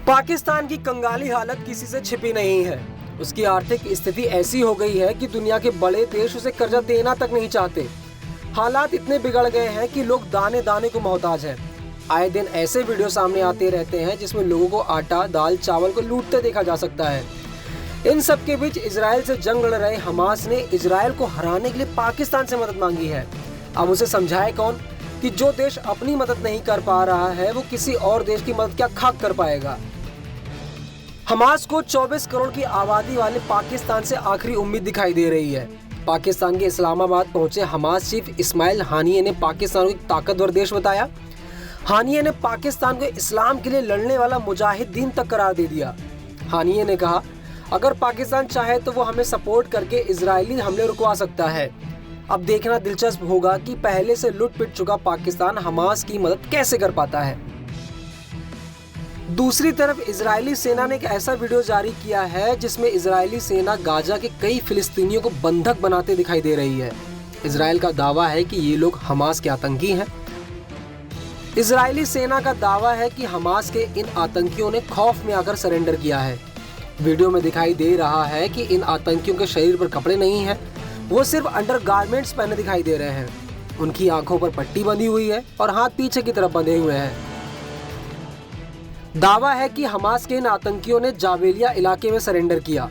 पाकिस्तान की कंगाली हालत किसी से छिपी नहीं है। उसकी आर्थिक स्थिति ऐसी हो गई है कि दुनिया के बड़े देश उसे कर्जा देना तक नहीं चाहते। हालात इतने बिगड़ गए हैं कि लोग दाने दाने को मोहताज हैं। आए दिन ऐसे वीडियो सामने आते रहते हैं जिसमें लोगों को आटा, दाल, चावल को लूटते देखा जा सकता है। इन सब के बीच इजराइल से जंग लड़ रहे हमास ने इजराइल को हराने के लिए पाकिस्तान से मदद मांगी है। अब उसे समझाए कौन कि जो देश अपनी मदद नहीं कर पा रहा है वो किसी और देश की मदद क्या खाक कर पाएगा। हमास को 24 करोड़ की आबादी वाले पाकिस्तान से आखिरी उम्मीद दिखाई दे रही है। पाकिस्तान के इस्लामाबाद पहुंचे हमास चीफ इस्माइल हानिये ने पाकिस्तान को एक ताकतवर देश बताया। हानिये ने पाकिस्तान को इस्लाम के लिए लड़ने वाला मुजाहिदीन तक करार दे दिया। हानिये ने कहा, अगर पाकिस्तान चाहे तो वो हमें सपोर्ट करके इजरायली हमले रुकवा सकता है। अब देखना दिलचस्प होगा कि पहले से लुट पिट चुका पाकिस्तान हमास की मदद कैसे कर पाता है। दूसरी तरफ इजरायली सेना ने एक ऐसा वीडियो जारी किया है जिसमें इजरायली सेना गाजा के कई फिलिस्तीनियों को बंधक बनाते दिखाई दे रही है। इजरायल का दावा है कि ये लोग हमास के आतंकी हैं। इजरायली सेना का दावा है कि हमास के इन आतंकियों ने खौफ में आकर सरेंडर किया है। वीडियो में दिखाई दे रहा है कि इन आतंकियों के शरीर पर कपड़े नहीं हैं, वो सिर्फ अंडरगारमेंट्स पहने दिखाई दे रहे हैं। उनकी आंखों पर पट्टी बंधी हुई है और हाथ पीछे की तरफ बंधे हुए हैं। दावा है कि हमास के इन आतंकियों ने जावेलिया इलाके में सरेंडर किया।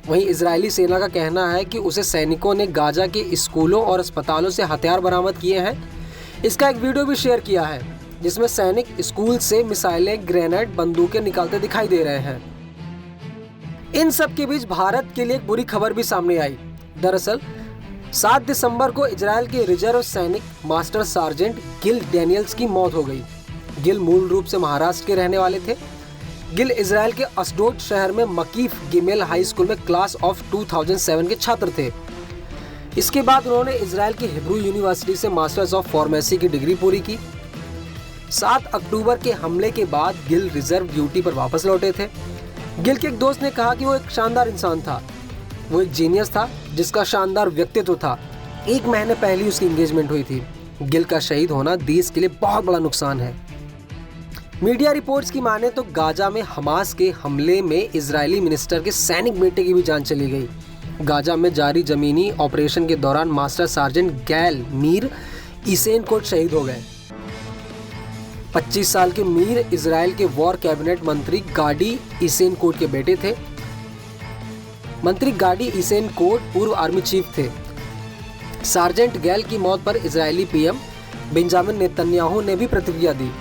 वहीं इजरायली सेना का कहना है कि उसे सैनिकों ने गाजा के स्कूलों और अस्पतालों से हथियार बरामद किए हैं। इसका एक वीडियो भी शेयर किया है जिसमें सैनिक स्कूल से मिसाइलें, ग्रेनेड, बंदूकें निकालते दिखाई दे रहे हैं। इन सब के बीच भारत के लिए एक बुरी खबर भी सामने आई। दरअसल 7 दिसंबर को इजरायल के रिजर्व सैनिक मास्टर सार्जेंट गिल डैनियल्स की मौत हो गई। गिल मूल रूप से महाराष्ट्र के रहने वाले थे। गिल इजरायल के अशडोद शहर में मकीफ गिमेल हाई स्कूल में क्लास ऑफ 2007 के छात्र थे। इसके बाद उन्होंने इजरायल की हिब्रू यूनिवर्सिटी से मास्टर्स ऑफ फार्मेसी की डिग्री पूरी की। 7 अक्टूबर के हमले के बाद गिल रिजर्व ड्यूटी पर वापस लौटे थे। गिल के एक दोस्त ने कहा कि वो एक शानदार इंसान था। वो एक जीनियस था जिसका शानदार व्यक्तित्व था। 1 महीने पहले उसकी एंगेजमेंट हुई थी। गिल का शहीद होना देश के लिए बहुत बड़ा नुकसान है। मीडिया रिपोर्ट्स की माने तो गाजा में हमास के हमले में इजरायली मिनिस्टर के सैनिक बेटे की भी जान चली गई। गाजा में जारी जमीनी ऑपरेशन के दौरान मास्टर सार्जेंट गैल मीर इसेनकोट शहीद हो गए। 25 साल के मीर इजरायल के वॉर कैबिनेट मंत्री गाडी इसेनकोट के बेटे थे। मंत्री गाडी इसेनकोट पूर्व आर्मी चीफ थे। सार्जेंट गैल की मौत पर इजरायली पीएम बेंजामिन नेतन्याहू ने भी प्रतिक्रिया दी।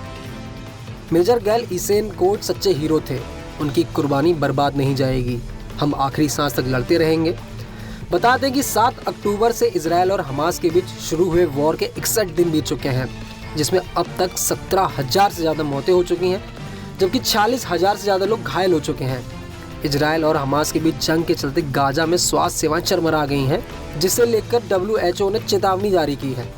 मेजर गैल इसेनकोट सच्चे हीरो थे। उनकी कुर्बानी बर्बाद नहीं जाएगी। हम आखिरी सांस तक लड़ते रहेंगे। बता दें कि 7 अक्टूबर से इजरायल और हमास के बीच शुरू हुए वॉर के 61 दिन बीत चुके हैं, जिसमें अब तक 17,000 से ज़्यादा मौतें हो चुकी हैं, जबकि 40,000 से ज़्यादा लोग घायल हो चुके हैं। इजरायल और हमास के बीच जंग के चलते गाजा में स्वास्थ्य सेवाएं चरमरा गई हैं, जिसे लेकर WHO ने चेतावनी जारी की है।